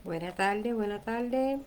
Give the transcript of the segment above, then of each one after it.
Buenas tardes, buenas tardes.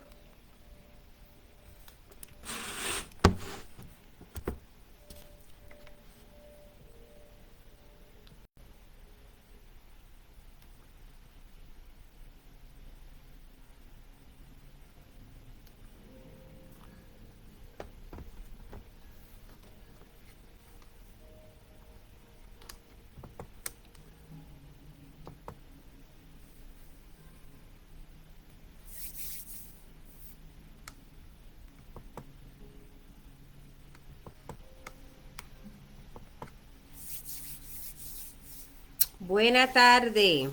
Buena tarde.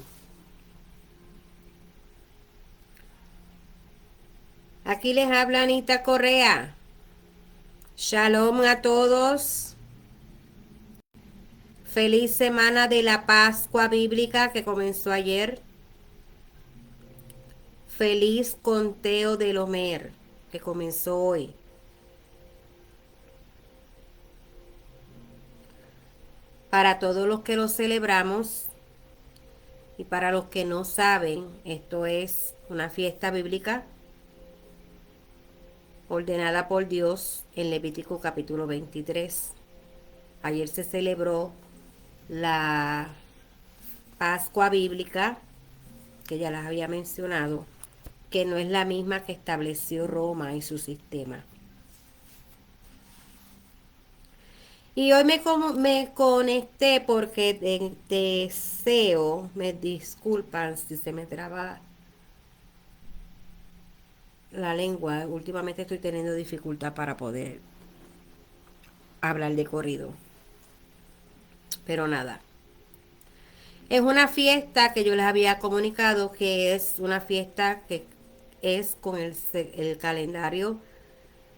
Aquí les habla Anita Correa. Shalom a todos. Feliz semana de la Pascua Bíblica que comenzó ayer. Feliz conteo del Homer que comenzó hoy. Para todos los que lo celebramos y para los que no saben, esto es una fiesta bíblica ordenada por Dios en Levítico capítulo 23. Ayer se celebró la Pascua bíblica, que ya las había mencionado, que no es la misma que estableció Roma y su sistema. Y hoy me conecté porque deseo, me disculpan si se me traba la lengua, últimamente estoy teniendo dificultad para poder hablar de corrido. Pero nada. Es una fiesta que yo les había comunicado que es una fiesta que es con el calendario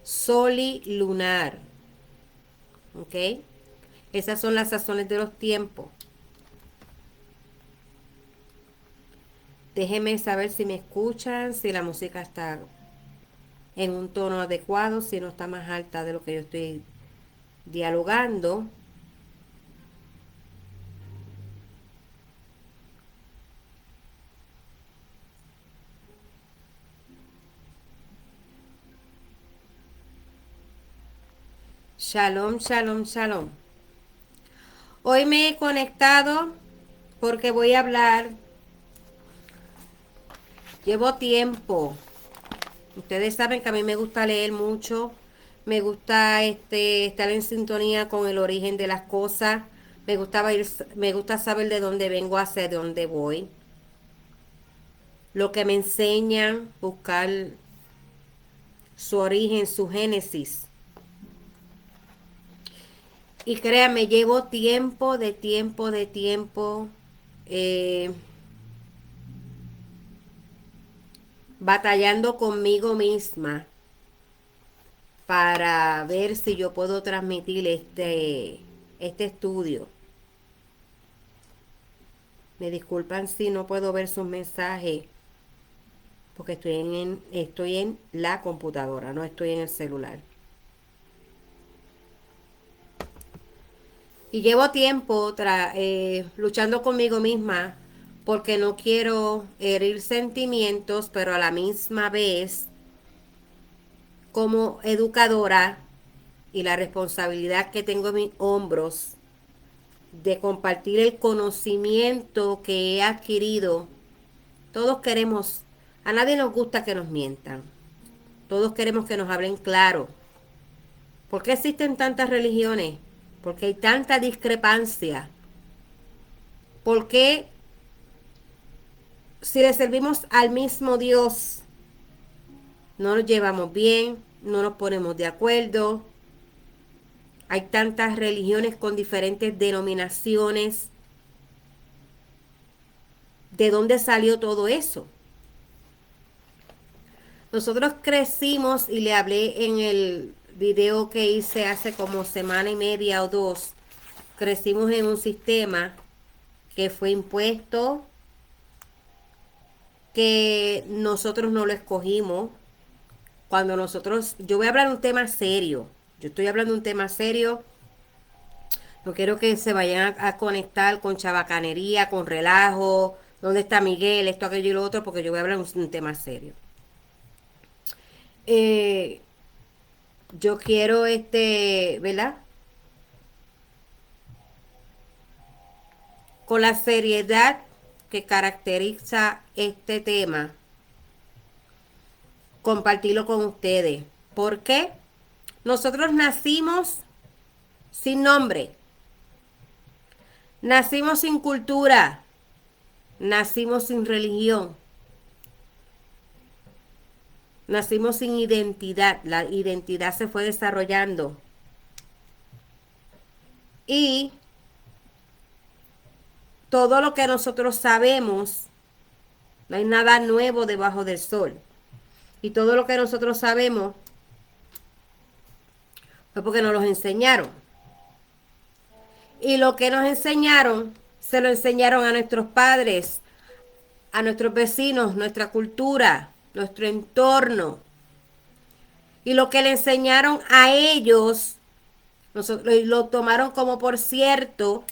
solilunar. ¿Ok? Esas son las sazones de los tiempos. Déjenme saber si me escuchan, si la música está en un tono adecuado, si no está más alta de lo que yo estoy dialogando. Shalom, shalom, shalom. Hoy me he conectado porque voy a hablar. Llevo tiempo. Ustedes saben que a mí me gusta leer mucho. Me gusta estar en sintonía con el origen de las cosas. Me gusta saber de dónde vengo hacia dónde voy. Lo que me enseñan, buscar su origen, su génesis. Y créanme, llevo tiempo eh, batallando conmigo misma para ver si yo puedo transmitir este estudio. Me disculpan si no puedo ver sus mensajes porque estoy en la computadora, no estoy en el celular. Y llevo tiempo luchando conmigo misma porque no quiero herir sentimientos, pero a la misma vez, como educadora y la responsabilidad que tengo en mis hombros de compartir el conocimiento que he adquirido, todos queremos, a nadie nos gusta que nos mientan, todos queremos que nos hablen claro. ¿Por qué existen tantas religiones? Porque hay tanta discrepancia. ¿Por qué si le servimos al mismo Dios no nos llevamos bien, no nos ponemos de acuerdo? Hay tantas religiones con diferentes denominaciones. ¿De dónde salió todo eso? Nosotros crecimos y le hablé en el video que hice hace como semana y media o dos. Crecimos en un sistema que fue impuesto, que nosotros no lo escogimos. Cuando yo voy a hablar de un tema serio. Yo estoy hablando de un tema serio. No quiero que se vayan a conectar con chabacanería, con relajo, ¿Dónde está Miguel? Esto, aquello y lo otro, porque yo voy a hablar un tema serio. Yo quiero, ¿verdad? Con la seriedad que caracteriza este tema, compartirlo con ustedes. ¿Por qué? Nosotros nacimos sin nombre, nacimos sin cultura, nacimos sin religión, nacimos sin identidad. La identidad se fue desarrollando. Y todo lo que nosotros sabemos, no hay nada nuevo debajo del sol. Y todo lo que nosotros sabemos fue porque nos los enseñaron. Y lo que nos enseñaron, se lo enseñaron a nuestros padres, a nuestros vecinos, nuestra cultura, nuestro entorno. Y lo que le enseñaron a ellos, nosotros lo tomaron como por cierto.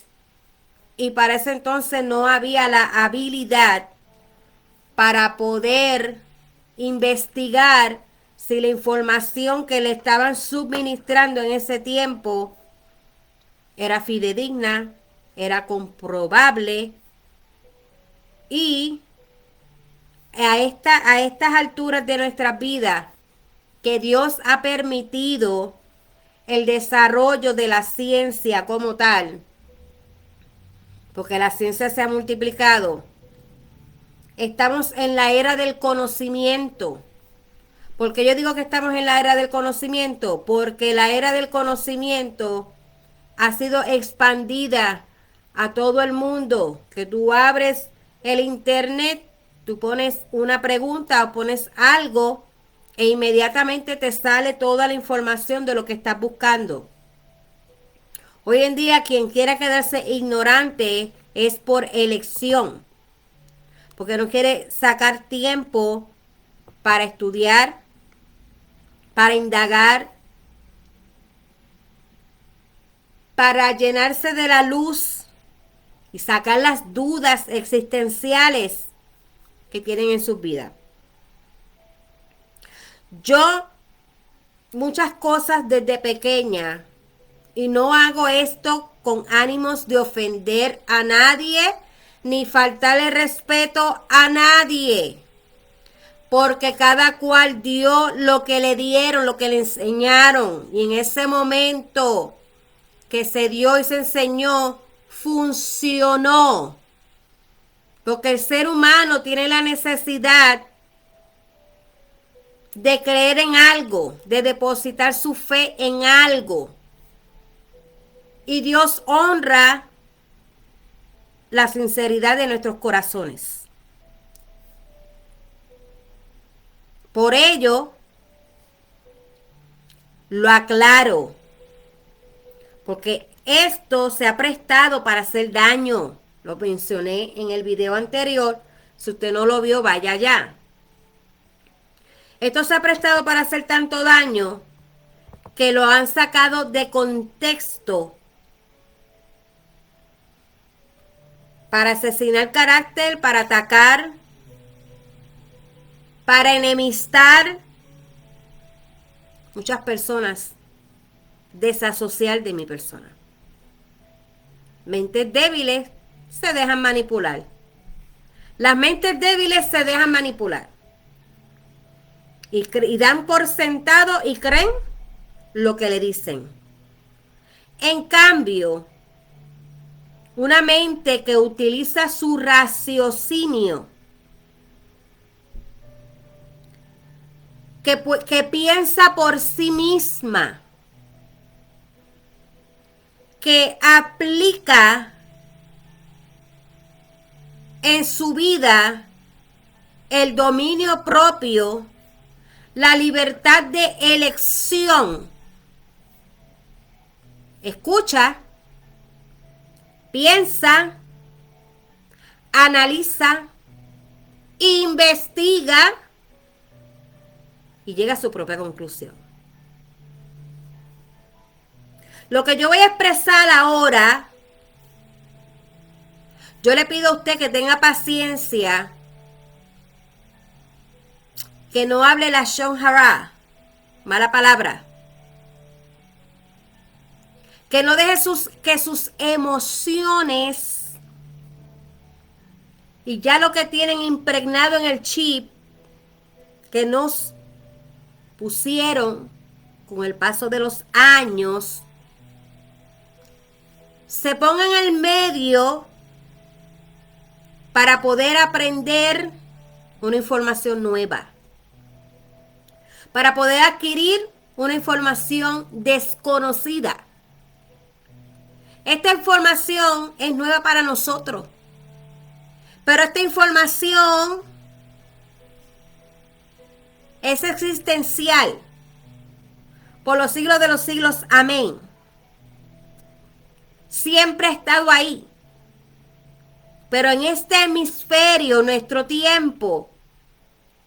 Y para ese entonces no había la habilidad para poder investigar si la información que le estaban suministrando en ese tiempo era fidedigna, era comprobable. Y a estas alturas de nuestras vidas, que Dios ha permitido el desarrollo de la ciencia como tal, porque la ciencia se ha multiplicado, estamos en la era del conocimiento. ¿Por qué yo digo que estamos en la era del conocimiento? Porque la era del conocimiento ha sido expandida a todo el mundo. Que tú abres el internet, tú pones una pregunta o pones algo e inmediatamente te sale toda la información de lo que estás buscando. Hoy en día quien quiera quedarse ignorante es por elección, porque no quiere sacar tiempo para estudiar, para indagar, para llenarse de la luz y sacar las dudas existenciales que tienen en sus vidas. Yo muchas cosas desde pequeña, y no hago esto con ánimos de ofender a nadie ni faltarle respeto a nadie, porque cada cual dio lo que le dieron, lo que le enseñaron, y en ese momento que se dio y se enseñó, funcionó. Porque el ser humano tiene la necesidad de creer en algo, de depositar su fe en algo. Y Dios honra la sinceridad de nuestros corazones. Por ello, lo aclaro, porque esto se ha prestado para hacer daño. Lo mencioné en el video anterior. Si usted no lo vio, vaya allá. Esto se ha prestado para hacer tanto daño que lo han sacado de contexto para asesinar carácter, para atacar, para enemistar. Muchas personas desasociar de mi persona. Mentes débiles se dejan manipular. Las mentes débiles se dejan manipular. Y dan por sentado y creen lo que le dicen. En cambio, una mente que utiliza su raciocinio, que piensa por sí misma, que aplica en su vida el dominio propio, la libertad de elección. Escucha, piensa, analiza, investiga y llega a su propia conclusión. Lo que yo voy a expresar ahora Yo le pido a usted que tenga paciencia, que no hable la Shon Hara, mala palabra. Que no deje que sus emociones y ya lo que tienen impregnado en el chip que nos pusieron con el paso de los años, se pongan en el medio para poder aprender una información nueva, para poder adquirir una información desconocida. Esta información es nueva para nosotros, pero esta información es existencial por los siglos de los siglos. Amén. Siempre ha estado ahí. Pero en este hemisferio, nuestro tiempo,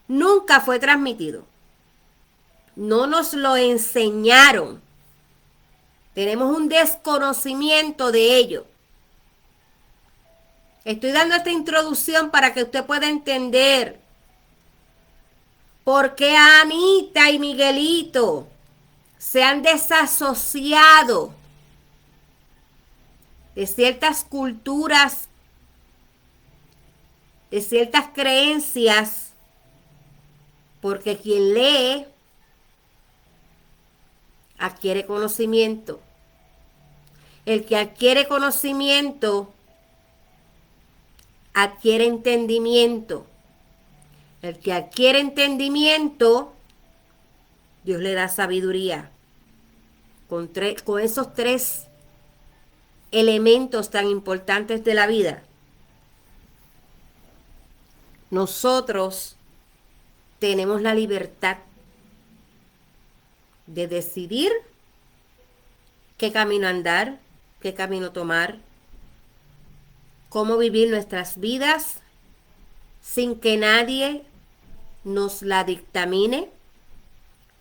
nunca fue transmitido. No nos lo enseñaron. Tenemos un desconocimiento de ello. Estoy dando esta introducción para que usted pueda entender por qué Anita y Miguelito se han desasociado de ciertas culturas, de ciertas creencias, porque quien lee adquiere conocimiento. El que adquiere conocimiento adquiere entendimiento. El que adquiere entendimiento, Dios le da sabiduría. Con esos tres elementos tan importantes de la vida, nosotros tenemos la libertad de decidir qué camino andar, qué camino tomar, cómo vivir nuestras vidas sin que nadie nos la dictamine,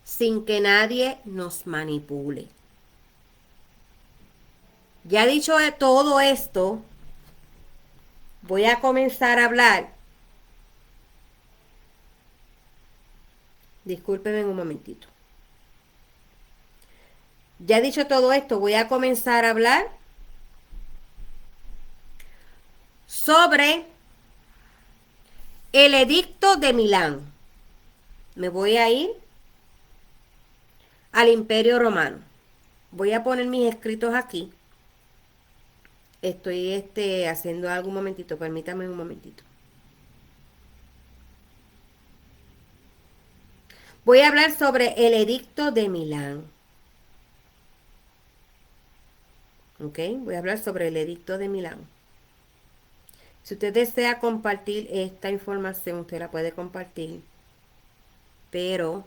sin que nadie nos manipule. Ya dicho de todo esto, voy a comenzar a hablar. Discúlpenme un momentito. Ya dicho todo esto, voy a comenzar a hablar sobre el edicto de Milán. Me voy a ir al Imperio Romano. Voy a poner mis escritos aquí. Estoy haciendo algo un momentito, permítame un momentito. Voy a hablar sobre el edicto de Milán. ¿Ok? Voy a hablar sobre el edicto de Milán. Si usted desea compartir esta información, usted la puede compartir. Pero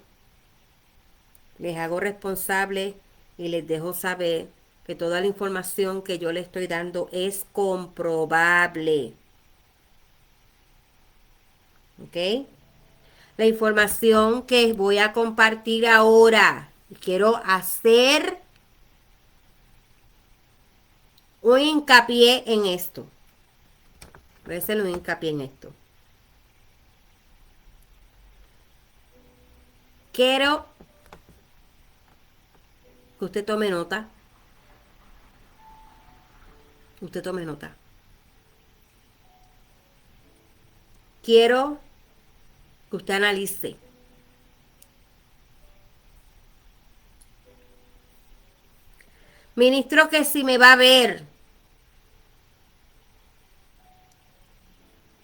les hago responsable y les dejo saber que toda la información que yo le estoy dando es comprobable. ¿Ok? La información que voy a compartir ahora, quiero hacer un hincapié en esto. Voy a hacer un hincapié en esto. Quiero que usted tome nota. Usted tome nota. Quiero que usted analice. Ministro, que si me va a ver,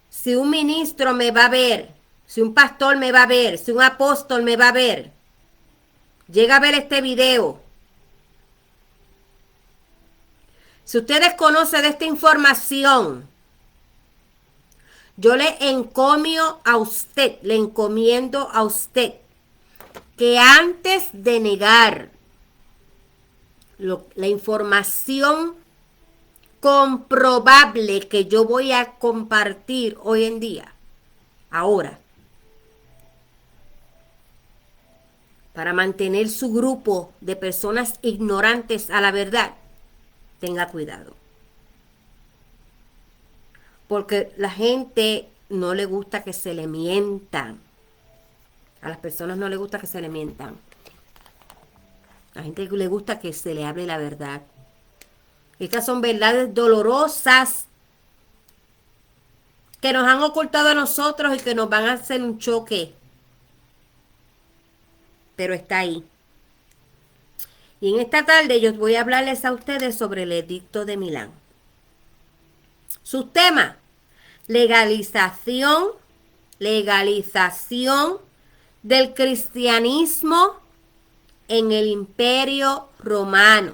si un ministro me va a ver, si un pastor me va a ver, si un apóstol me va a ver, llega a ver este video. Si usted desconoce de esta información, yo le encomiendo a usted que antes de negar la información comprobable que yo voy a compartir hoy en día, ahora, para mantener su grupo de personas ignorantes a la verdad, tenga cuidado. Porque la gente no le gusta que se le mientan. A las personas no le gusta que se le mientan. A la gente le gusta que se le hable la verdad. Estas son verdades dolorosas que nos han ocultado a nosotros y que nos van a hacer un choque. Pero está ahí. Y en esta tarde yo voy a hablarles a ustedes sobre el Edicto de Milán. Sus temas: legalización del cristianismo en el Imperio Romano.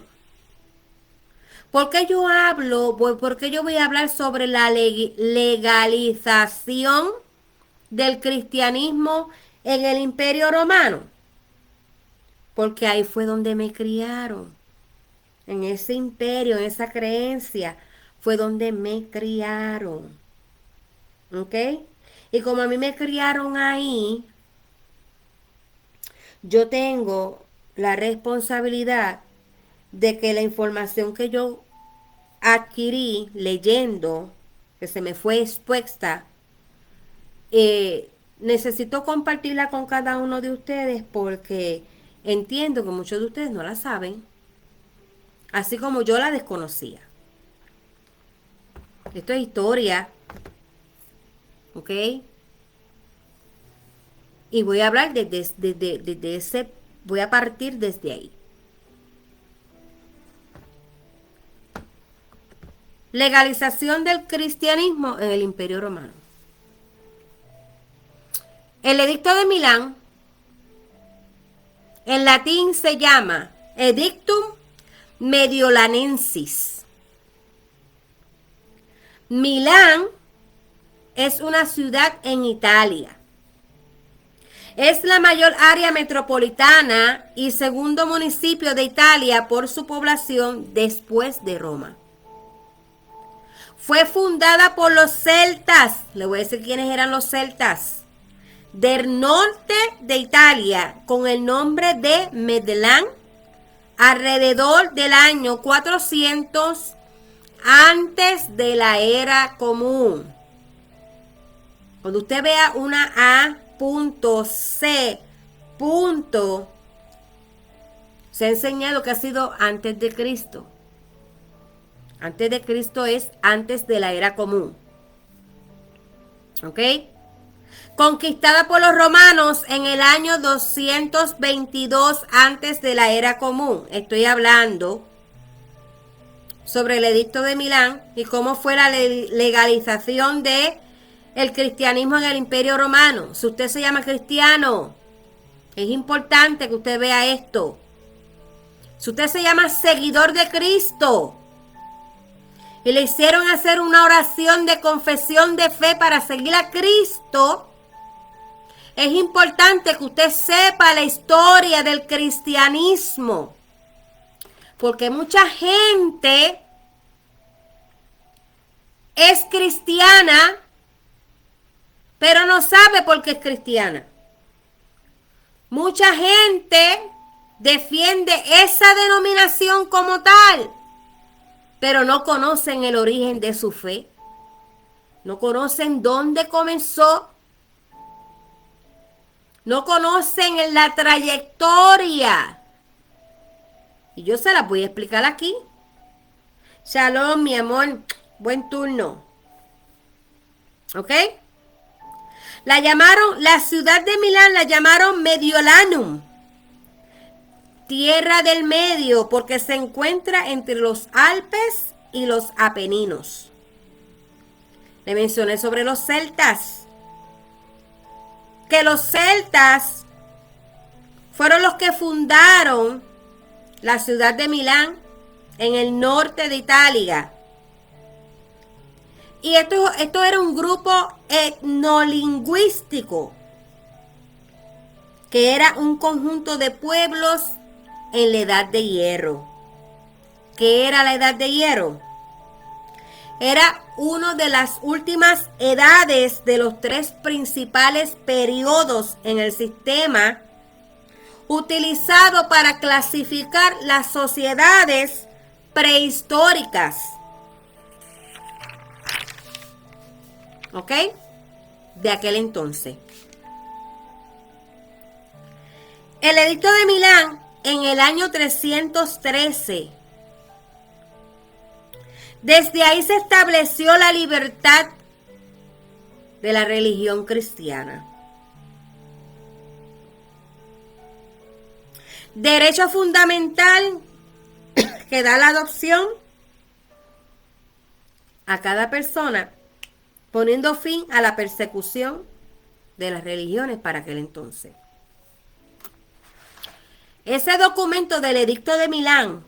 ¿Por qué yo hablo? ¿Por qué yo voy a hablar sobre la legalización del cristianismo en el Imperio Romano? Porque ahí fue donde me criaron. En ese imperio, en esa creencia, fue donde me criaron. ¿Ok? Y como a mí me criaron ahí, yo tengo la responsabilidad de que la información que yo adquirí leyendo, que se me fue expuesta, necesito compartirla con cada uno de ustedes porque entiendo que muchos de ustedes no la saben, así como yo la desconocía. Esto es historia, ¿ok? Y voy a hablar desde ese, voy a partir desde ahí. Legalización del cristianismo en el Imperio Romano. El Edicto de Milán, en latín se llama Edictum Mediolanensis. Milán es una ciudad en Italia. Es la mayor área metropolitana y segundo municipio de Italia por su población después de Roma. Fue fundada por los celtas. Le voy a decir quiénes eran los celtas. Del norte de Italia, con el nombre de Medellín, alrededor del año 400 antes de la era común. Cuando usted vea una A.C. se ha enseñado que ha sido antes de Cristo. Antes de Cristo es antes de la era común. ¿Ok? Conquistada por los romanos en el año 222 antes de la era común. Estoy hablando sobre el Edicto de Milán y cómo fue la legalización de el cristianismo en el Imperio Romano. Si usted se llama cristiano, es importante que usted vea esto. Si usted se llama seguidor de Cristo y le hicieron hacer una oración de confesión de fe para seguir a Cristo, es importante que usted sepa la historia del cristianismo. Porque mucha gente es cristiana, pero no sabe por qué es cristiana. Mucha gente defiende esa denominación como tal, pero no conocen el origen de su fe. No conocen dónde comenzó. No conocen la trayectoria. Y yo se las voy a explicar aquí. Shalom, mi amor. Buen turno. ¿Ok? La ciudad de Milán la llamaron Mediolanum. Tierra del Medio, porque se encuentra entre los Alpes y los Apeninos. Le mencioné sobre los celtas. Que los celtas fueron los que fundaron la ciudad de Milán en el norte de Italia. Y esto era un grupo etnolingüístico, que era un conjunto de pueblos en la Edad de Hierro. ¿Qué era la Edad de Hierro? Era una de las últimas edades de los tres principales periodos en el sistema utilizado para clasificar las sociedades prehistóricas. ¿Ok? De aquel entonces. El edicto de Milán en el año 313. Desde ahí se estableció la libertad de la religión cristiana. Derecho fundamental que da la adopción a cada persona, poniendo fin a la persecución de las religiones para aquel entonces. Ese documento del Edicto de Milán,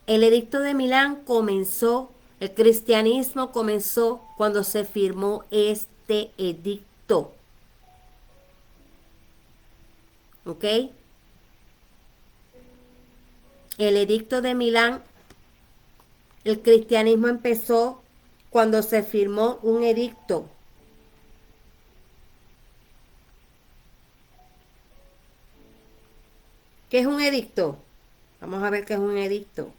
el Edicto de Milán comenzó, el cristianismo comenzó cuando se firmó este edicto. ¿Ok? El Edicto de Milán, el cristianismo empezó cuando se firmó un edicto. ¿Qué es un edicto? Vamos a ver qué es un edicto.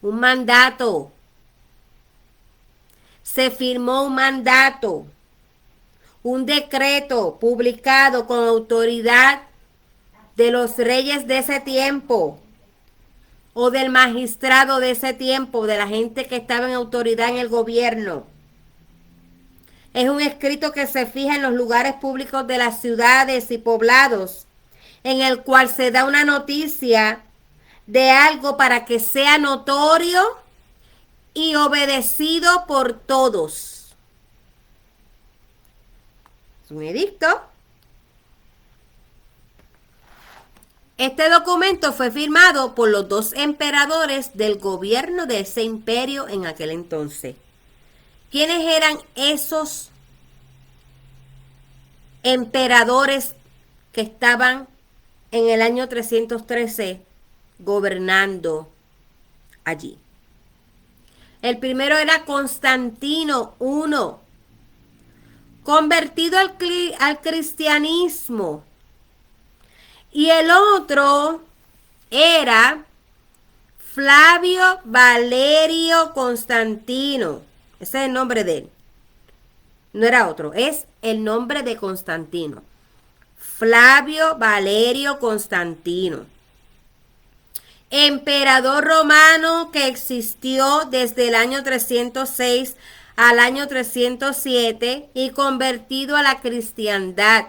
Un mandato. Se firmó un mandato, un decreto publicado con autoridad de los reyes de ese tiempo o del magistrado de ese tiempo, de la gente que estaba en autoridad en el gobierno. Es un escrito que se fija en los lugares públicos de las ciudades y poblados, en el cual se da una noticia de algo para que sea notorio y obedecido por todos. Es un edicto. Este documento fue firmado por los dos emperadores del gobierno de ese imperio en aquel entonces. ¿Quiénes eran esos emperadores que estaban en el año 313 gobernando allí? El primero era Constantino I, convertido al cristianismo. Y el otro era Flavio Valerio Constantino. Ese es el nombre de él. No era otro, es el nombre de Constantino. Flavio Valerio Constantino. Emperador romano que existió desde el año 306 al año 307 y convertido a la cristiandad.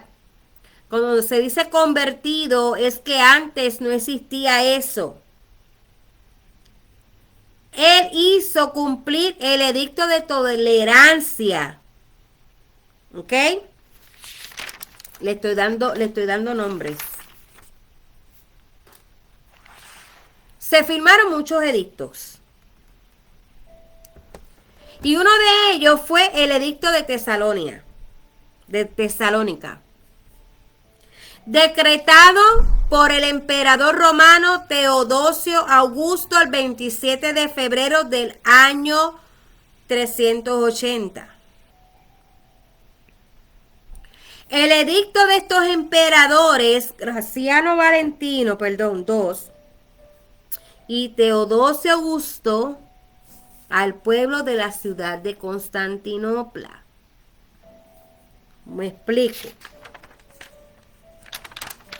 Cuando se dice convertido es que antes no existía eso. Él hizo cumplir el edicto de tolerancia. ¿Ok? Le estoy dando nombres. Se firmaron muchos edictos. Y uno de ellos fue el edicto de Tesalónica. Decretado por el emperador romano Teodosio Augusto el 27 de febrero del año 380. El edicto de estos emperadores, Graciano Valentino, II, y Teodosio Augusto, al pueblo de la ciudad de Constantinopla. Me explico.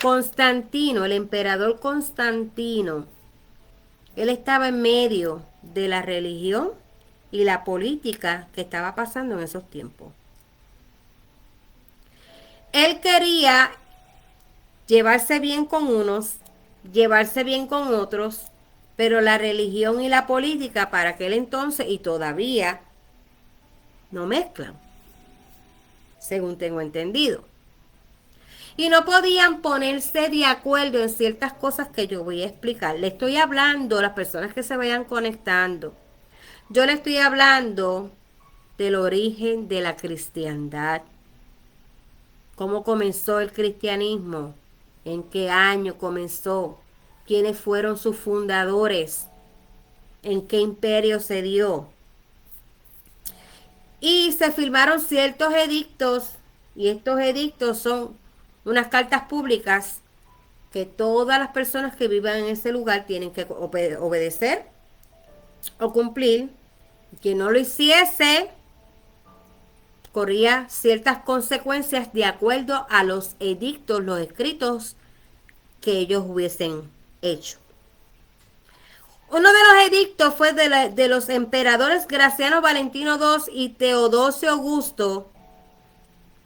Constantino, el emperador Constantino, él estaba en medio de la religión y la política que estaba pasando en esos tiempos. Él quería llevarse bien con unos, llevarse bien con otros, pero la religión y la política para aquel entonces y todavía no mezclan, según tengo entendido. Y no podían ponerse de acuerdo en ciertas cosas que yo voy a explicar. Le estoy hablando a las personas que se vayan conectando. Yo le estoy hablando del origen de la cristiandad. ¿Cómo comenzó el cristianismo? ¿En qué año comenzó? ¿Quiénes fueron sus fundadores? ¿En qué imperio se dio? Y se firmaron ciertos edictos, y estos edictos son unas cartas públicas que todas las personas que vivan en ese lugar tienen que obedecer o cumplir. Quien no lo hiciese corría ciertas consecuencias de acuerdo a los edictos, los escritos que ellos hubiesen hecho. Uno de los edictos fue de los emperadores Graciano Valentino II y Teodosio Augusto,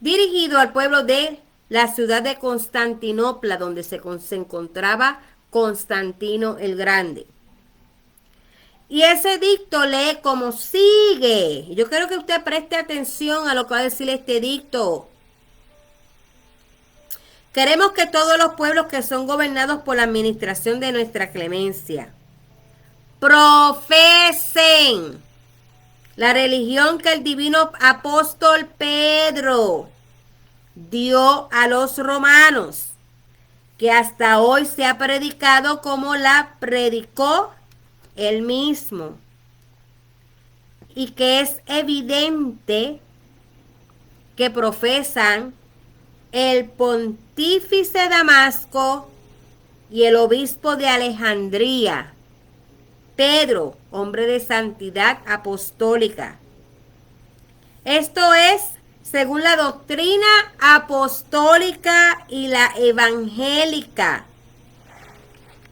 dirigido al pueblo de la ciudad de Constantinopla, donde se encontraba Constantino el Grande. Y ese edicto lee como sigue. Yo quiero que usted preste atención a lo que va a decir este edicto. Queremos que todos los pueblos que son gobernados por la administración de nuestra clemencia profesen la religión que el divino apóstol Pedro dio a los romanos, que hasta hoy se ha predicado como la predicó él mismo, y que es evidente que profesan el pontífice Damasco y el obispo de Alejandría, Pedro, hombre de santidad apostólica. Esto es según la doctrina apostólica y la evangélica.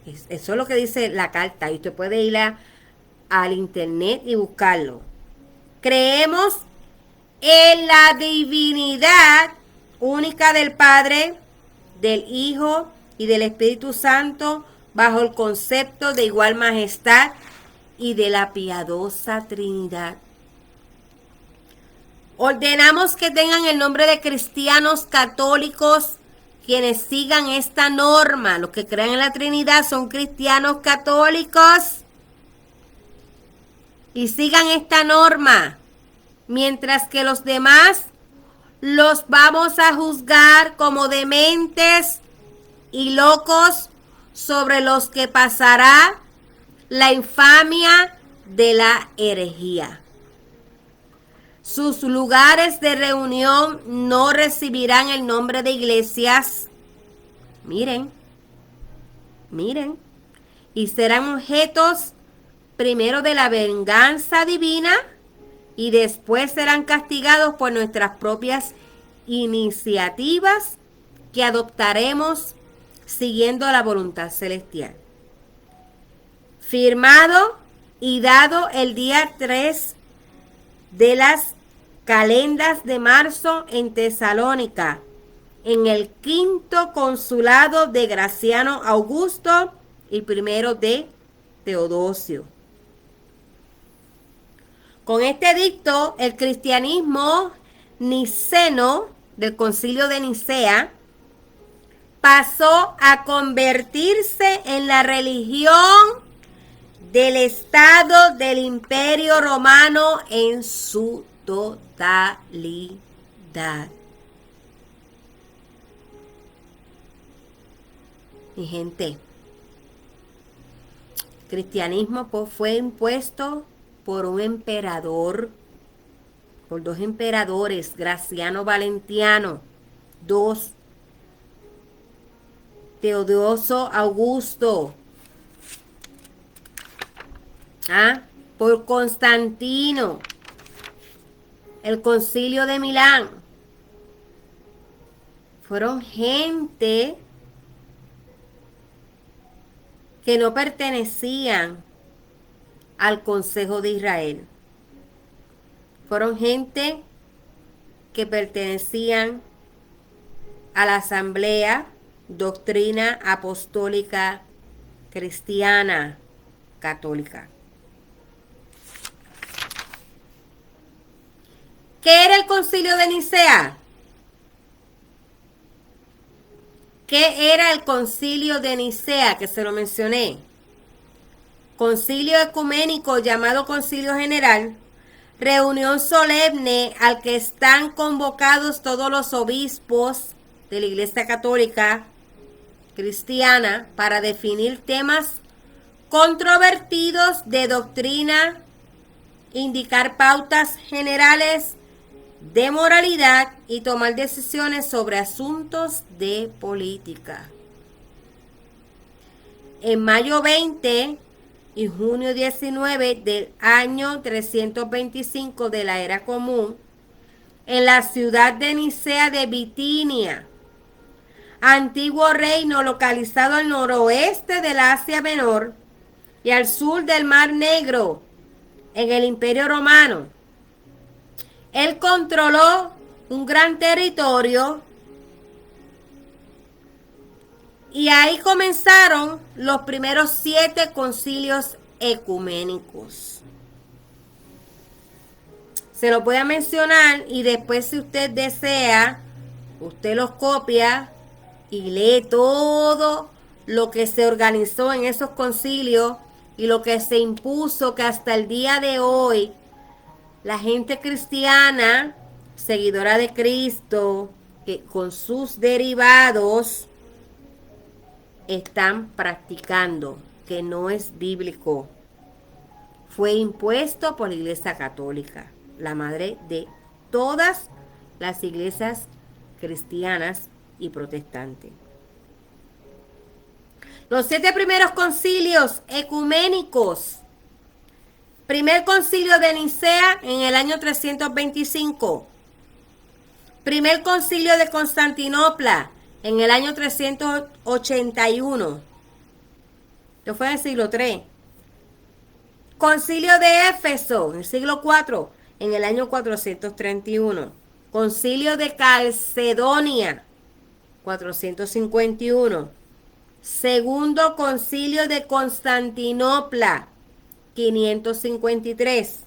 Eso es lo que dice la carta, y usted puede ir al internet y buscarlo. Creemos en la divinidad única del Padre, del Hijo y del Espíritu Santo, bajo el concepto de igual majestad y de la piadosa Trinidad. Ordenamos que tengan el nombre de cristianos católicos quienes sigan esta norma. Los que creen en la Trinidad son cristianos católicos y sigan esta norma, mientras que los demás los vamos a juzgar como dementes y locos, sobre los que pasará la infamia de la herejía. Sus lugares de reunión no recibirán el nombre de iglesias. Miren, y serán objetos primero de la venganza divina y después serán castigados por nuestras propias iniciativas que adoptaremos siguiendo la voluntad celestial. Firmado y dado el día 3 de las calendas de marzo en Tesalónica, en el 5º consulado de Graciano Augusto y primero de Teodosio. Con este edicto, el cristianismo niceno del Concilio de Nicea pasó a convertirse en la religión del Estado del Imperio Romano en su totalidad. Mi gente, el cristianismo fue impuesto por un emperador, por dos emperadores, Graciano Valentino II, Teodosio Augusto, por Constantino, el Concilio de Milán. Fueron gente que no pertenecían al Consejo de Israel. Fueron gente que pertenecían a la Asamblea Doctrina Apostólica Cristiana Católica. ¿Qué era el Concilio de Nicea? ¿Qué era el Concilio de Nicea? Que se lo mencioné. Concilio ecuménico llamado Concilio General, reunión solemne al que están convocados todos los obispos de la Iglesia Católica Cristiana para definir temas controvertidos de doctrina, indicar pautas generales de moralidad y tomar decisiones sobre asuntos de política. en mayo 20 y junio 19 del año 325 de la era común, en la ciudad de Nicea de Bitinia, antiguo reino localizado al noroeste del Asia Menor y al sur del Mar Negro, en el Imperio Romano. Él controló un gran territorio y ahí comenzaron los primeros 7 concilios ecuménicos. Se los voy a mencionar y después, si usted desea, usted los copia y lee todo lo que se organizó en esos concilios y lo que se impuso, que hasta el día de hoy la gente cristiana, seguidora de Cristo, que con sus derivados están practicando, que no es bíblico. Fue impuesto por la Iglesia Católica, la madre de todas las iglesias cristianas y protestantes. Los 7 primeros concilios ecuménicos. Primer concilio de Nicea en el año 325. Primer concilio de Constantinopla en el año 381. Esto fue en el siglo III. Concilio de Éfeso en el siglo IV en el año 431. Concilio de Calcedonia 451. Segundo concilio de Constantinopla 553.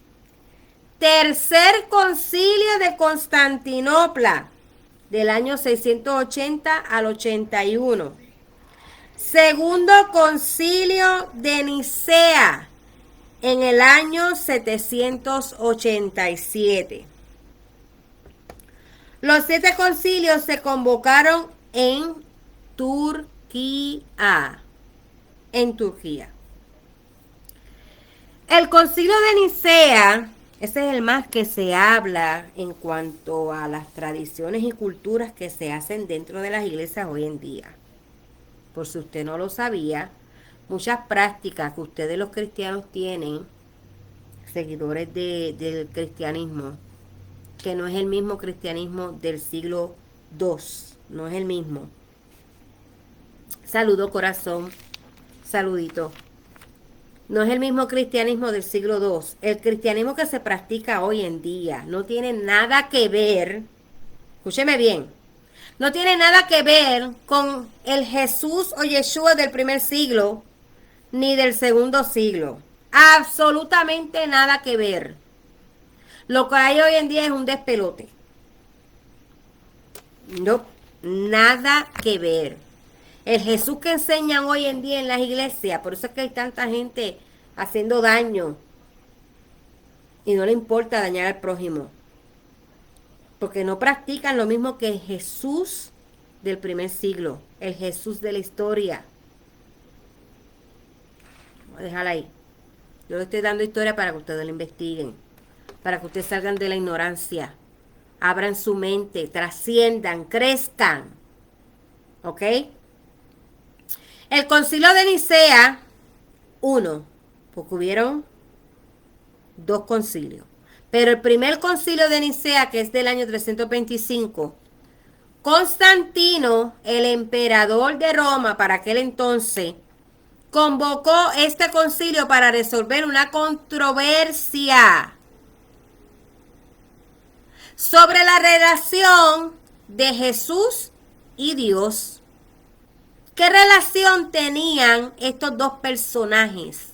Tercer concilio de Constantinopla del año 680 al 81. Segundo concilio de Nicea en el año 787. Los 7 concilios se convocaron en Turquía. El concilio de Nicea, ese es el más que se habla en cuanto a las tradiciones y culturas que se hacen dentro de las iglesias hoy en día. Por si usted no lo sabía, muchas prácticas que ustedes los cristianos tienen, seguidores del cristianismo, que no es el mismo cristianismo del siglo II, no es el mismo. Saludo, corazón, saludito. No es el mismo cristianismo del siglo II. El cristianismo que se practica hoy en día no tiene nada que ver, escúcheme bien, no tiene nada que ver con el Jesús o Yeshua del primer siglo, ni del segundo siglo. Absolutamente nada que ver. Lo que hay hoy en día es un despelote. No, nada que ver. El Jesús que enseñan hoy en día en las iglesias, por eso es que hay tanta gente haciendo daño y no le importa dañar al prójimo, porque no practican lo mismo que el Jesús del primer siglo, el Jesús de la historia. Voy a dejarla ahí. Yo le estoy dando historia para que ustedes lo investiguen, para que ustedes salgan de la ignorancia, abran su mente, trasciendan, crezcan. ¿Ok? El concilio de Nicea, 1, porque hubieron 2 concilios. Pero el primer concilio de Nicea, que es del año 325, Constantino, el emperador de Roma para aquel entonces, convocó este concilio para resolver una controversia sobre la relación de Jesús y Dios. ¿Qué relación tenían estos 2 personajes?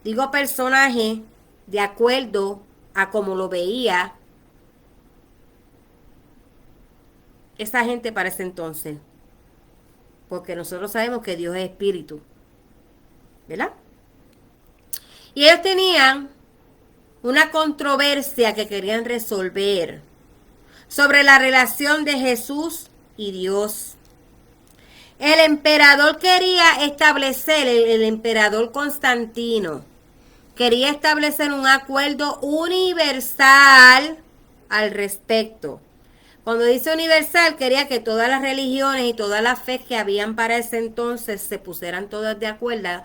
Digo personajes de acuerdo a cómo lo veía esa gente para ese entonces. Porque nosotros sabemos que Dios es espíritu, ¿verdad? Y ellos tenían una controversia que querían resolver sobre la relación de Jesús y Dios. El emperador quería establecer, el emperador Constantino, quería establecer un acuerdo universal al respecto, Cuando dice universal, quería que todas las religiones y todas las fe que habían para ese entonces se pusieran todas de acuerdo,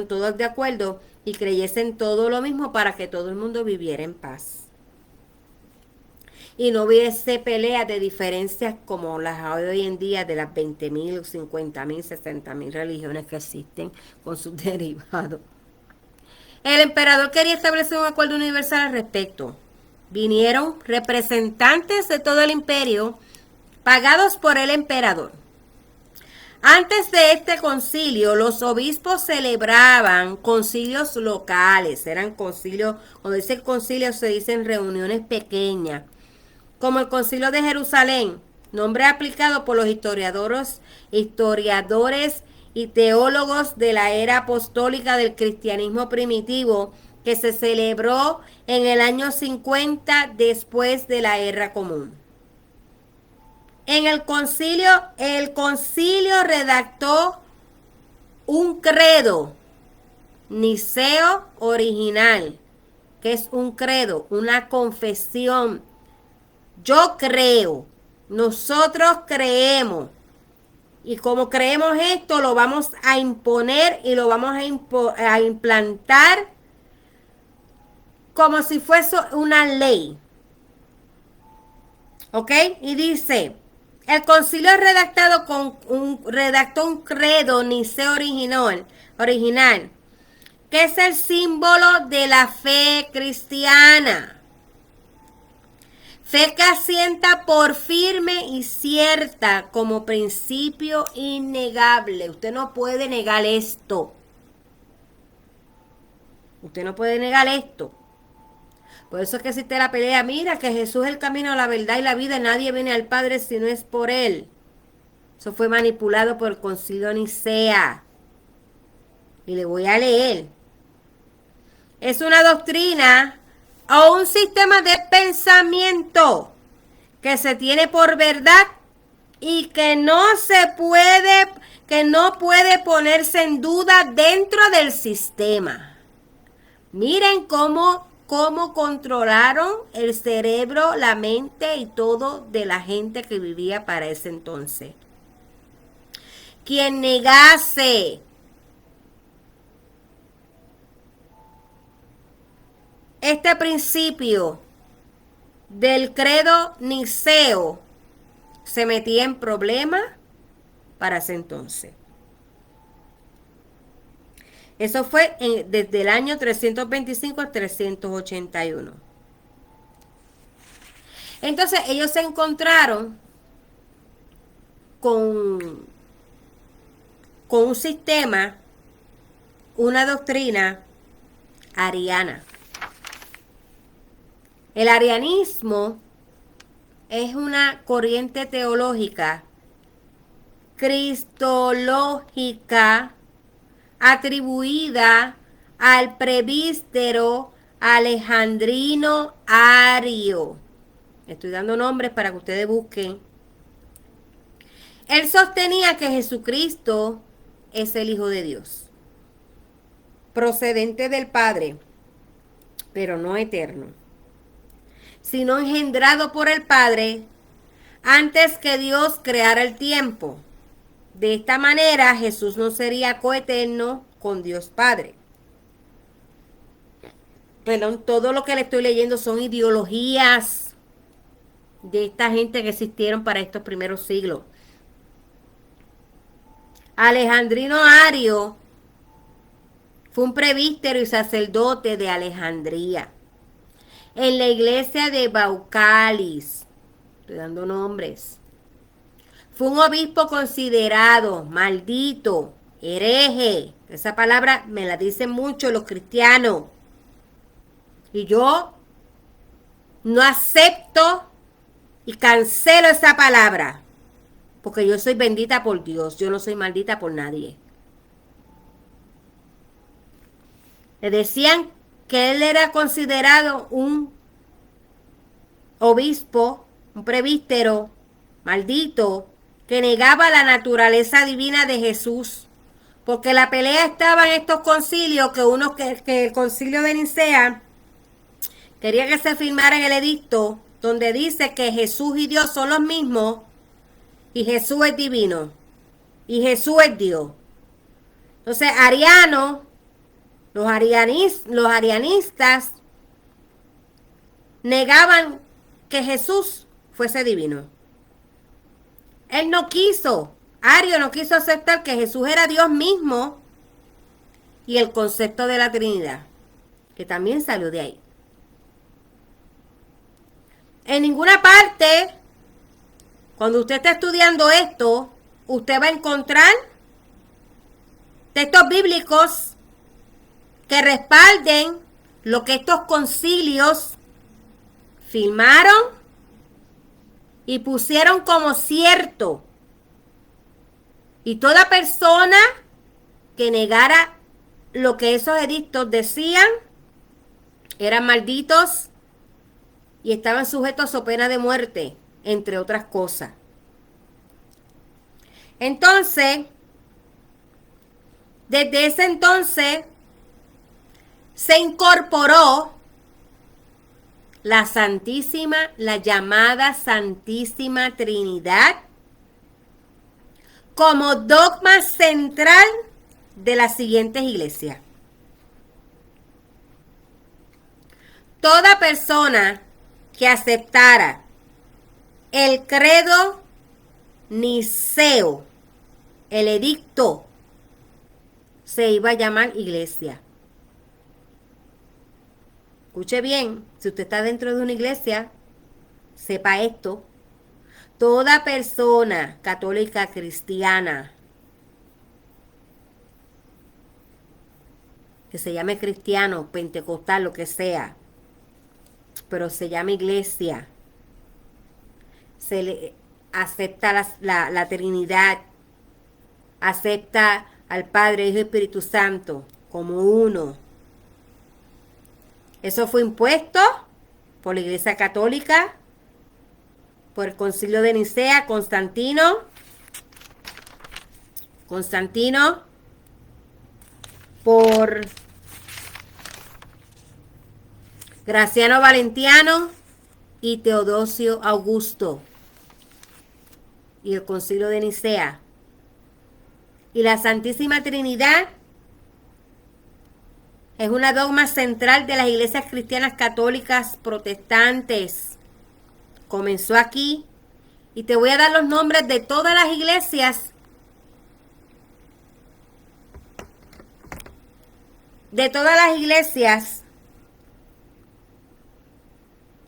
todas de acuerdo y creyesen todo lo mismo para que todo el mundo viviera en paz. Y no hubiese peleas de diferencias como las hay hoy en día de las 20.000, 50.000, 60.000 religiones que existen con sus derivados. El emperador quería establecer un acuerdo universal al respecto. Vinieron representantes de todo el imperio pagados por el emperador. Antes de este concilio, los obispos celebraban concilios locales. Eran concilios, cuando dice concilio se dicen reuniones pequeñas, como el concilio de Jerusalén, nombre aplicado por los historiadores y teólogos de la era apostólica del cristianismo primitivo, que se celebró en el año 50 después de la era común. En el concilio redactó un credo niceo original, que es un credo, una confesión. Yo creo, nosotros creemos, y como creemos esto, lo vamos a imponer y lo vamos a implantar como si fuese una ley. ¿Ok? Y dice, el concilio redactó un credo niceo original, que es el símbolo de la fe cristiana. Fe que asienta por firme y cierta como principio innegable. Usted no puede negar esto. Usted no puede negar esto. Por eso es que existe la pelea. Mira que Jesús es el camino, la verdad y la vida. Y nadie viene al Padre si no es por Él. Eso fue manipulado por el concilio Nicea. Y le voy a leer. Es una doctrina o un sistema de pensamiento que se tiene por verdad y que no puede ponerse en duda dentro del sistema. Miren cómo controlaron el cerebro, la mente y todo de la gente que vivía para ese entonces. Quien negase este principio del credo niceo se metía en problemas para ese entonces. Eso fue desde el año 325 al 381. Entonces ellos se encontraron con un sistema, una doctrina ariana. El arianismo es una corriente teológica cristológica atribuida al presbítero alejandrino Ario. Estoy dando nombres para que ustedes busquen. Él sostenía que Jesucristo es el Hijo de Dios, procedente del Padre, pero no eterno, sino engendrado por el Padre antes que Dios creara el tiempo. De esta manera, Jesús no sería coeterno con Dios Padre. Perdón, todo lo que le estoy leyendo son ideologías de esta gente que existieron para estos primeros siglos. Alejandrino Ario fue un presbítero y sacerdote de Alejandría. En la iglesia de Baucalis, estoy dando nombres. Fue un obispo considerado maldito, hereje. Esa palabra me la dicen mucho los cristianos. Y yo no acepto y cancelo esa palabra. Porque yo soy bendita por Dios. Yo no soy maldita por nadie. Le decían que él era considerado un obispo, un presbítero maldito, que negaba la naturaleza divina de Jesús, porque la pelea estaba en estos concilios, que el concilio de Nicea quería que se firmara en el edicto donde dice que Jesús y Dios son los mismos y Jesús es divino y Jesús es Dios. Entonces, los arianistas negaban que Jesús fuese divino. Ario no quiso aceptar que Jesús era Dios mismo y el concepto de la Trinidad, que también salió de ahí. En ninguna parte, cuando usted está estudiando esto, usted va a encontrar textos bíblicos que respalden lo que estos concilios firmaron y pusieron como cierto. Y toda persona que negara lo que esos edictos decían, eran malditos y estaban sujetos a pena de muerte, entre otras cosas. Entonces, desde ese entonces, se incorporó la llamada Santísima Trinidad, como dogma central de las siguientes iglesias. Toda persona que aceptara el credo niceo, el edicto, se iba a llamar iglesia. Escuche bien, si usted está dentro de una iglesia, sepa esto. Toda persona católica, cristiana, que se llame cristiano, pentecostal, lo que sea, pero se llama iglesia, se le acepta la Trinidad, acepta al Padre, Hijo y Espíritu Santo como uno. Eso fue impuesto por la Iglesia Católica, por el Concilio de Nicea, Constantino, por Graciano Valentiano y Teodosio Augusto, y el Concilio de Nicea. Y la Santísima Trinidad es una dogma central de las iglesias cristianas católicas protestantes. Comenzó aquí y te voy a dar los nombres de todas las iglesias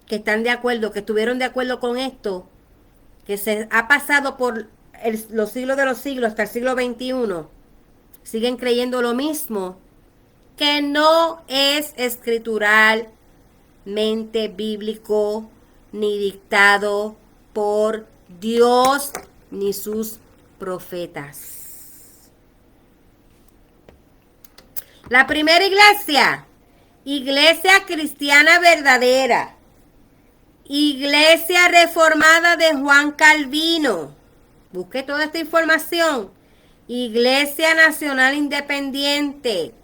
que están de acuerdo, que estuvieron de acuerdo con esto, que se ha pasado por los siglos de los siglos hasta el siglo XXI, siguen creyendo lo mismo, que no es escrituralmente bíblico ni dictado por Dios ni sus profetas. La primera iglesia, Iglesia Cristiana Verdadera, Iglesia Reformada de Juan Calvino. Busque toda esta información. Iglesia Nacional Independiente,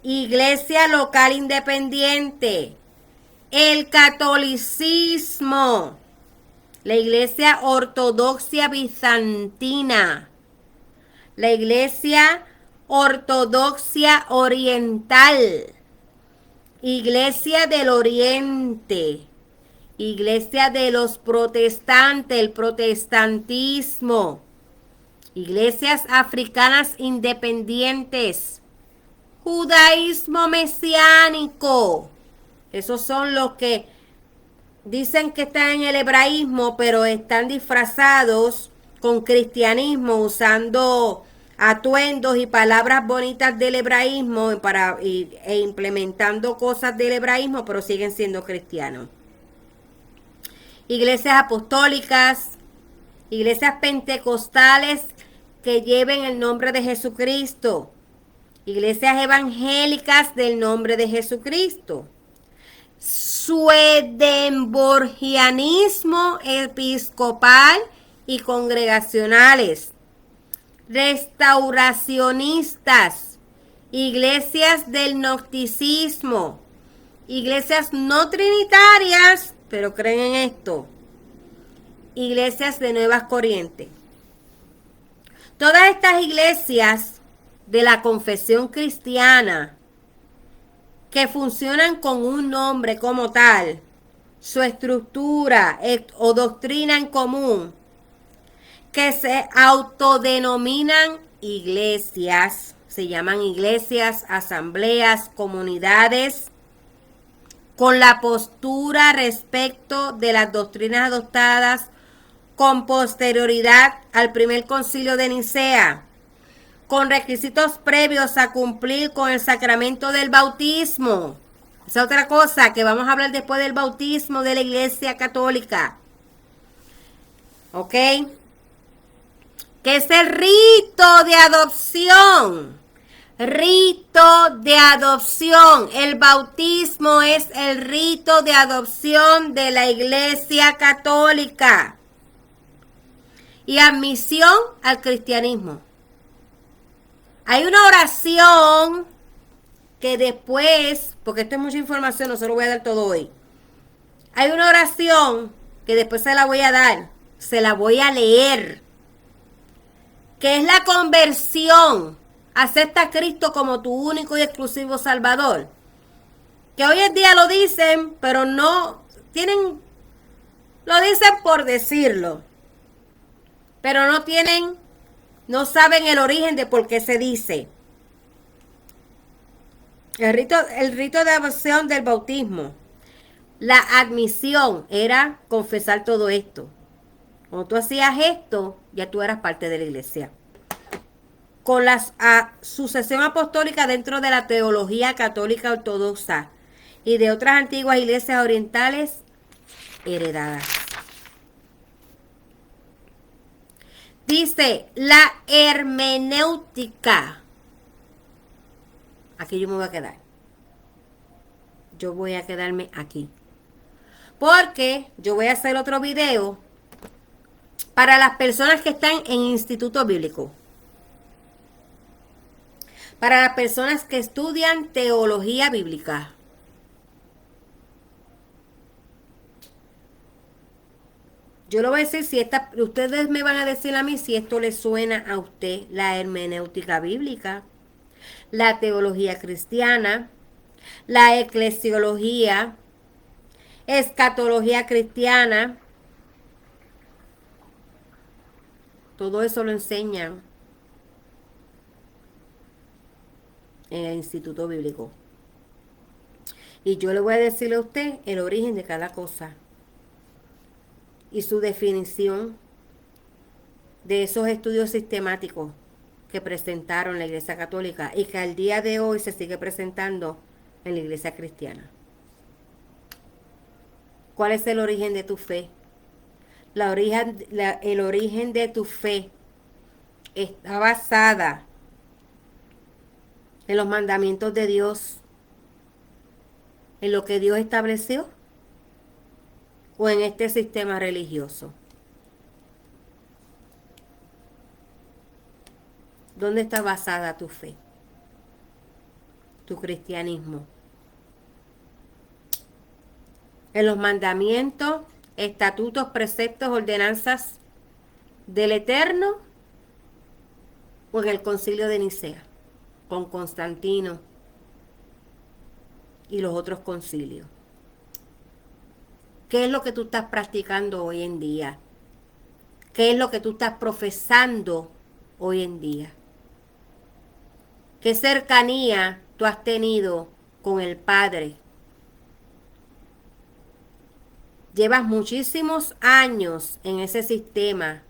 Iglesia Local Independiente, el catolicismo, la Iglesia Ortodoxa Bizantina, la Iglesia Ortodoxa Oriental, Iglesia del Oriente, Iglesia de los Protestantes, el protestantismo, iglesias africanas independientes, judaísmo mesiánico. Esos son los que dicen que están en el hebraísmo, pero están disfrazados con cristianismo, usando atuendos y palabras bonitas del hebraísmo e implementando cosas del hebraísmo, pero siguen siendo cristianos. Iglesias apostólicas, iglesias pentecostales que lleven el nombre de Jesucristo, iglesias evangélicas del nombre de Jesucristo, swedenborgianismo episcopal y congregacionales, restauracionistas, iglesias del gnosticismo, iglesias no trinitarias, pero creen en esto. Iglesias de Nuevas Corrientes. Todas estas iglesias de la confesión cristiana que funcionan con un nombre como tal, su estructura o doctrina en común, que se autodenominan iglesias, se llaman iglesias, asambleas, comunidades, con la postura respecto de las doctrinas adoptadas con posterioridad al primer concilio de Nicea, con requisitos previos a cumplir con el sacramento del bautismo. Esa es otra cosa que vamos a hablar después del bautismo de la Iglesia Católica. ¿Ok? Que es el rito de adopción. Rito de adopción. El bautismo es el rito de adopción de la Iglesia Católica. Y admisión al cristianismo. Hay una oración que después, porque esto es mucha información, no se lo voy a dar todo hoy. Hay una oración que después se la voy a dar, se la voy a leer, que es la conversión. Acepta a Cristo como tu único y exclusivo Salvador. Que hoy en día lo dicen, pero no tienen, lo dicen por decirlo, pero no tienen, no saben el origen de por qué se dice. El rito de adopción del bautismo. La admisión era confesar todo esto. Cuando tú hacías esto, ya tú eras parte de la iglesia. Con la sucesión apostólica dentro de la teología católica ortodoxa y de otras antiguas iglesias orientales heredadas. Dice la hermenéutica. Aquí yo me voy a quedar. Yo voy a quedarme aquí. Porque yo voy a hacer otro video para las personas que están en instituto bíblico. Para las personas que estudian teología bíblica. Yo lo voy a decir, ustedes me van a decir a mí si esto les suena a usted, la hermenéutica bíblica, la teología cristiana, la eclesiología, escatología cristiana. Todo eso lo enseñan en el instituto bíblico. Y yo le voy a decirle a usted el origen de cada cosa y su definición de esos estudios sistemáticos que presentaron la Iglesia Católica y que al día de hoy se sigue presentando en la Iglesia Cristiana. ¿Cuál es el origen de tu fe? El origen de tu fe está basada en los mandamientos de Dios, en lo que Dios estableció, o en este sistema religioso. ¿Dónde está basada tu fe? Tu cristianismo. En los mandamientos, estatutos, preceptos, ordenanzas del Eterno, o en el Concilio de Nicea, con Constantino y los otros concilios. ¿Qué es lo que tú estás practicando hoy en día? ¿Qué es lo que tú estás profesando hoy en día? ¿Qué cercanía tú has tenido con el Padre? Llevas muchísimos años en ese sistema.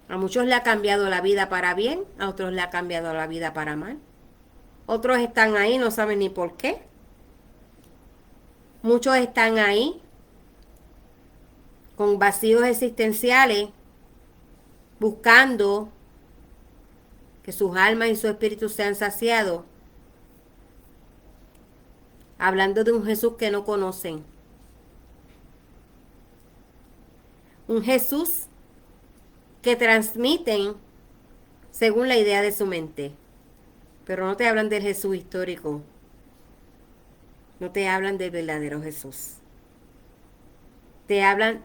A muchos le ha cambiado la vida para bien, a otros le ha cambiado la vida para mal. Otros están ahí, no saben ni por qué. Muchos están ahí con vacíos existenciales, buscando que sus almas y su espíritu sean saciados, hablando de un Jesús que no conocen. Un Jesús que transmiten según la idea de su mente. Pero no te hablan del Jesús histórico. No te hablan del verdadero Jesús. te hablan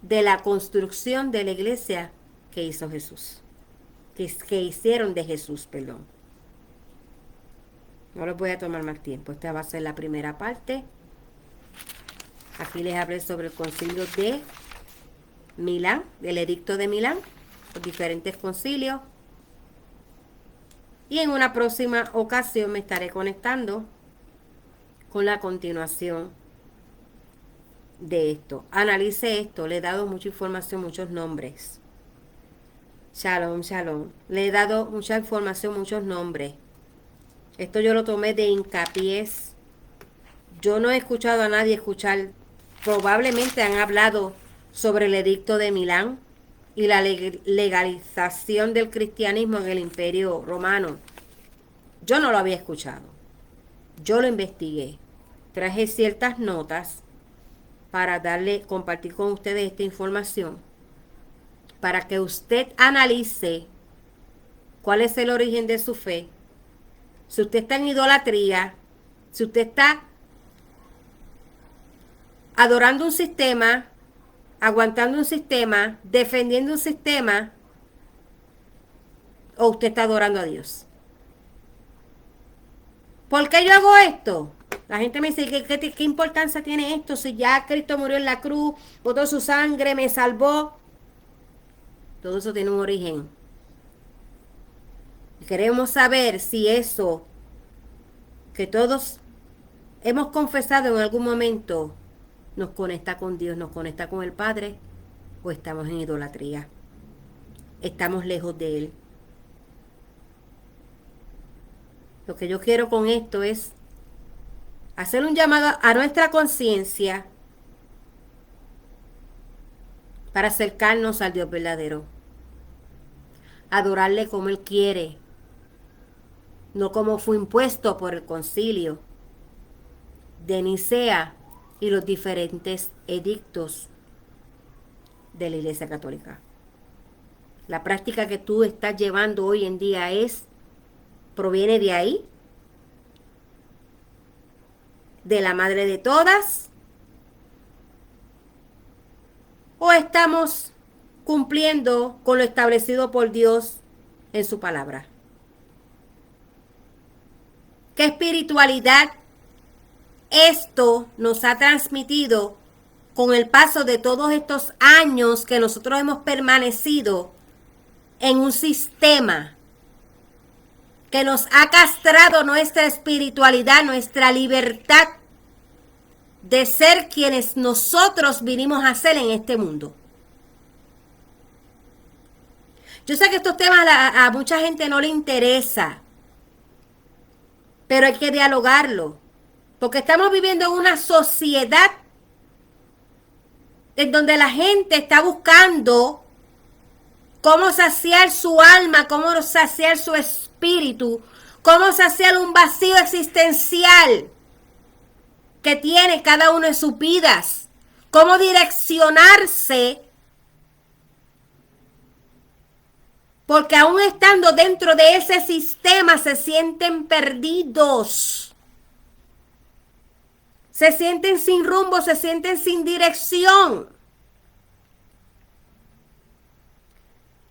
de la construcción de la iglesia que hizo Jesús, que hicieron de Jesús, perdón. No les voy a tomar más tiempo. Esta va a ser la primera parte. Aquí les hablé sobre el concilio de Milán, del edicto de Milán, los diferentes concilios. Y en una próxima ocasión me estaré conectando con la continuación de esto. Analice esto. Le he dado mucha información, muchos nombres. Shalom, shalom. Le he dado mucha información, muchos nombres. Esto yo lo tomé de hincapié. Yo no he escuchado a nadie escuchar. Probablemente han hablado sobre el edicto de Milán y la legalización del cristianismo en el Imperio Romano. Yo no lo había escuchado. Yo lo investigué. Traje ciertas notas para compartir con ustedes esta información, para que usted analice cuál es el origen de su fe. Si usted está en idolatría, si usted está adorando un sistema, aguantando un sistema, defendiendo un sistema, o usted está adorando a Dios. ¿Por qué yo hago esto? La gente me dice, ¿qué importancia tiene esto? Si ya Cristo murió en la cruz, botó su sangre, me salvó. Todo eso tiene un origen. Queremos saber si eso que todos hemos confesado en algún momento nos conecta con Dios, nos conecta con el Padre, o estamos en idolatría. Estamos lejos de Él. Lo que yo quiero con esto es hacer un llamado a nuestra conciencia para acercarnos al Dios verdadero. Adorarle como Él quiere, no como fue impuesto por el concilio de Nicea y los diferentes edictos de la Iglesia Católica. La práctica que tú estás llevando hoy en día proviene de ahí, de la madre de todas, o estamos cumpliendo con lo establecido por Dios en su palabra. ¿Qué espiritualidad esto nos ha transmitido con el paso de todos estos años que nosotros hemos permanecido en un sistema que nos ha castrado nuestra espiritualidad, nuestra libertad de ser quienes nosotros vinimos a ser en este mundo? Yo sé que estos temas a mucha gente no le interesa, pero hay que dialogarlo, porque estamos viviendo en una sociedad en donde la gente está buscando cómo saciar su alma, cómo saciar su espíritu, cómo saciar un vacío existencial que tiene cada uno en sus vidas, cómo direccionarse, porque aún estando dentro de ese sistema se sienten perdidos, se sienten sin rumbo, se sienten sin dirección.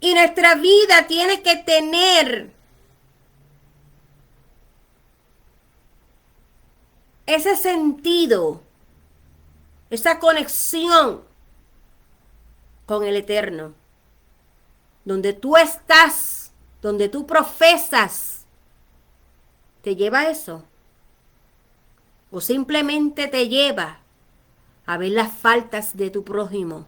Y nuestra vida tiene que tener ese sentido, esa conexión con el Eterno. Donde tú estás, donde tú profesas, ¿te lleva a eso? ¿O simplemente te lleva a ver las faltas de tu prójimo?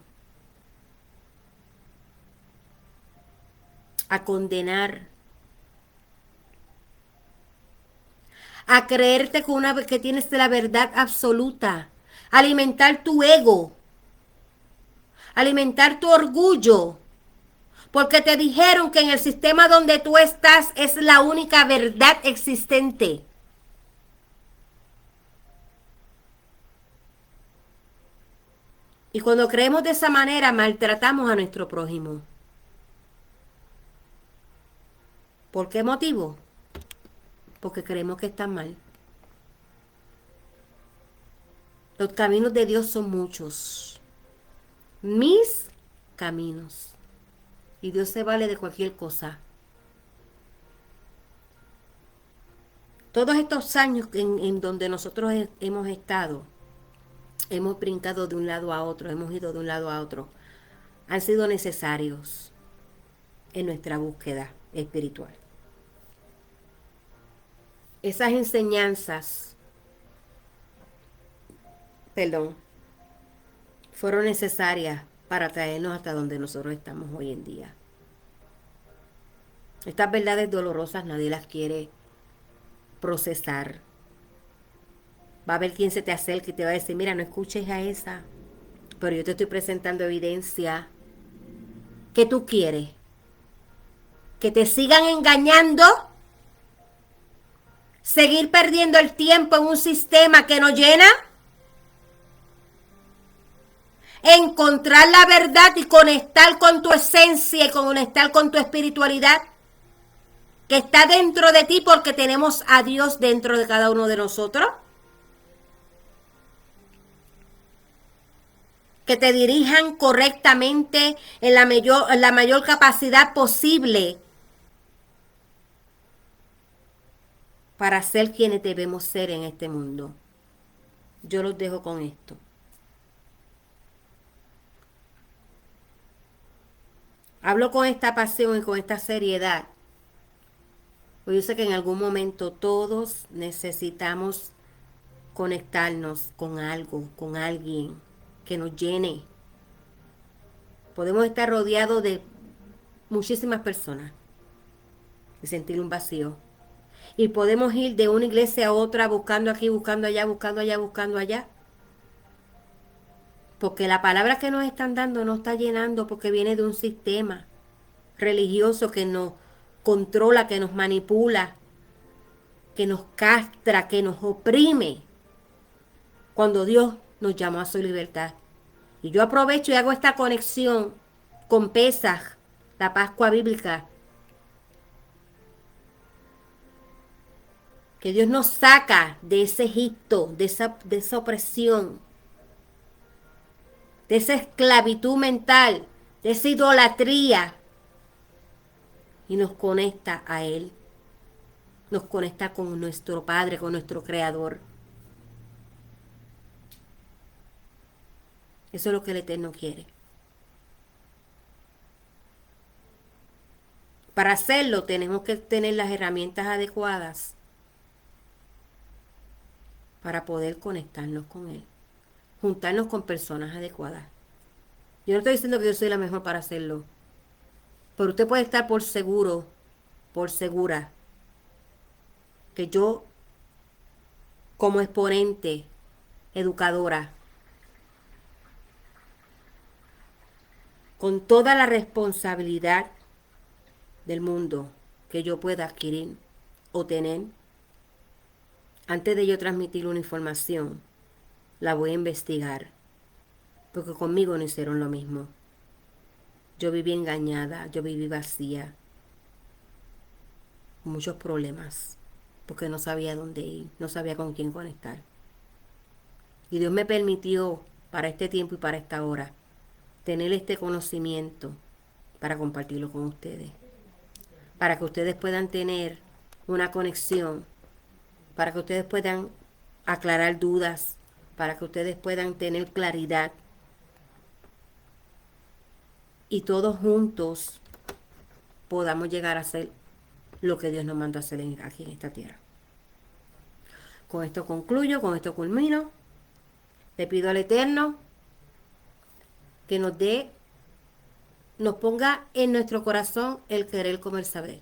A condenar, a creerte que tienes la verdad absoluta, alimentar tu ego, alimentar tu orgullo, porque te dijeron que en el sistema donde tú estás es la única verdad existente. Y cuando creemos de esa manera, maltratamos a nuestro prójimo. ¿Por qué motivo? Porque creemos que está mal. Los caminos de Dios son muchos. mis caminos. Y Dios se vale de cualquier cosa. Todos estos años en donde nosotros hemos estado, hemos brincado de un lado a otro, hemos ido de un lado a otro, han sido necesarios en nuestra búsqueda espiritual. Esas enseñanzas, fueron necesarias para traernos hasta donde nosotros estamos hoy en día. Estas verdades dolorosas nadie las quiere procesar. Va a haber quien se te acerque y te va a decir, mira, no escuches a esa, pero yo te estoy presentando evidencia. ¿Qué tú quieres? ¿Que te sigan engañando? ¿Seguir perdiendo el tiempo en un sistema que no llena? ¿Encontrar la verdad y conectar con tu esencia y conectar con tu espiritualidad que está dentro de ti porque tenemos a Dios dentro de cada uno de nosotros? Que te dirijan correctamente en la mayor capacidad posible para ser quienes debemos ser en este mundo. Yo los dejo con esto. Hablo con esta pasión y con esta seriedad, porque yo sé que en algún momento todos necesitamos conectarnos con algo, con alguien que nos llene. Podemos estar rodeados de muchísimas personas y sentir un vacío. Y podemos ir de una iglesia a otra buscando aquí, buscando allá, buscando allá, buscando allá. Porque la palabra que nos están dando no está llenando porque viene de un sistema religioso que nos controla, que nos manipula, que nos castra, que nos oprime. Cuando Dios nos llamó a su libertad. Y yo aprovecho y hago esta conexión con Pesaj, la Pascua bíblica. Que Dios nos saca de ese Egipto, de esa opresión, de esa esclavitud mental, de esa idolatría. Y nos conecta a Él. Nos conecta con nuestro Padre, con nuestro Creador. Eso es lo que el Eterno quiere. Para hacerlo tenemos que tener las herramientas adecuadas para poder conectarnos con Él. Juntarnos con personas adecuadas. Yo no estoy diciendo que yo soy la mejor para hacerlo. Pero usted puede estar por seguro, por segura, que yo, como exponente, educadora, con toda la responsabilidad del mundo que yo pueda adquirir o tener, antes de yo transmitir una información, la voy a investigar, porque conmigo no hicieron lo mismo. Yo viví engañada, yo viví vacía, muchos problemas, porque no sabía dónde ir, no sabía con quién conectar. Y Dios me permitió para este tiempo y para esta hora tener este conocimiento para compartirlo con ustedes, para que ustedes puedan tener una conexión, para que ustedes puedan aclarar dudas, para que ustedes puedan tener claridad y todos juntos podamos llegar a hacer lo que Dios nos mandó a hacer aquí en esta tierra. Con esto concluyo, con esto culmino. Le pido al Eterno que nos ponga en nuestro corazón el querer como el saber.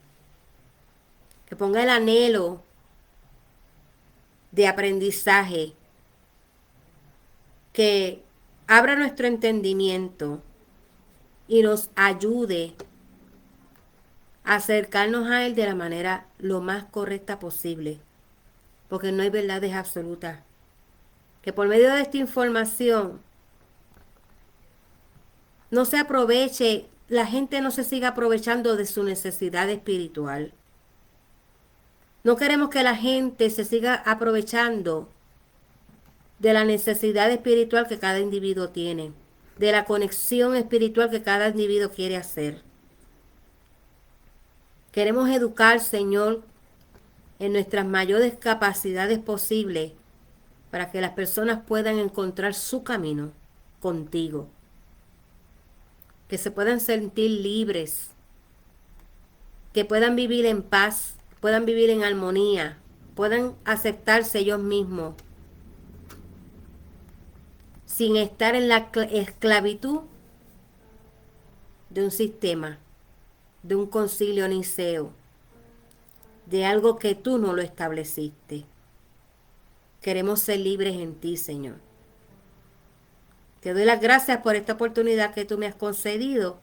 Que ponga el anhelo de aprendizaje. Que abra nuestro entendimiento y nos ayude a acercarnos a Él de la manera lo más correcta posible. Porque no hay verdades absolutas. Que por medio de esta información no se aproveche, la gente no se siga aprovechando de su necesidad espiritual. No queremos que la gente se siga aprovechando de la necesidad espiritual que cada individuo tiene, de la conexión espiritual que cada individuo quiere hacer. Queremos educar, Señor, en nuestras mayores capacidades posibles para que las personas puedan encontrar su camino contigo, que se puedan sentir libres, que puedan vivir en paz, puedan vivir en armonía, puedan aceptarse ellos mismos, sin estar en la esclavitud de un sistema, de un concilio niceo, de algo que tú no lo estableciste. Queremos ser libres en ti, Señor. Te doy las gracias por esta oportunidad que tú me has concedido,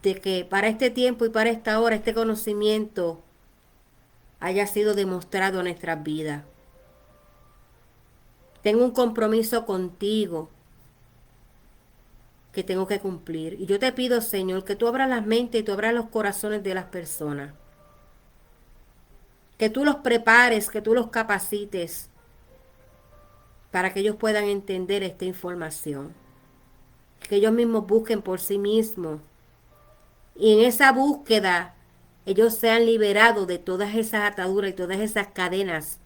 de que para este tiempo y para esta hora este conocimiento haya sido demostrado en nuestras vidas. Tengo un compromiso contigo que tengo que cumplir. Y yo te pido, Señor, que tú abras las mentes y tú abras los corazones de las personas. Que tú los prepares, que tú los capacites para que ellos puedan entender esta información. Que ellos mismos busquen por sí mismos. Y en esa búsqueda ellos sean liberados de todas esas ataduras y todas esas cadenas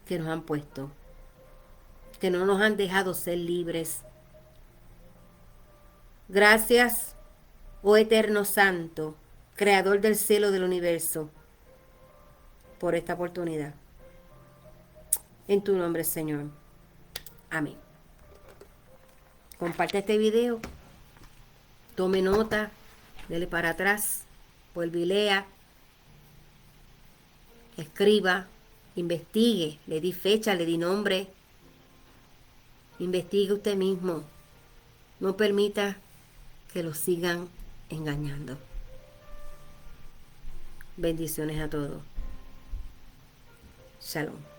que nos han puesto, que no nos han dejado ser libres. Gracias, oh Eterno Santo, Creador del cielo y del universo, por esta oportunidad. En tu nombre, Señor. Amén. Comparte este video, tome nota, dele para atrás, vuelve y lea, escriba, investigue, le di fecha, le di nombre, investigue usted mismo. No permita que lo sigan engañando. Bendiciones a todos. Shalom.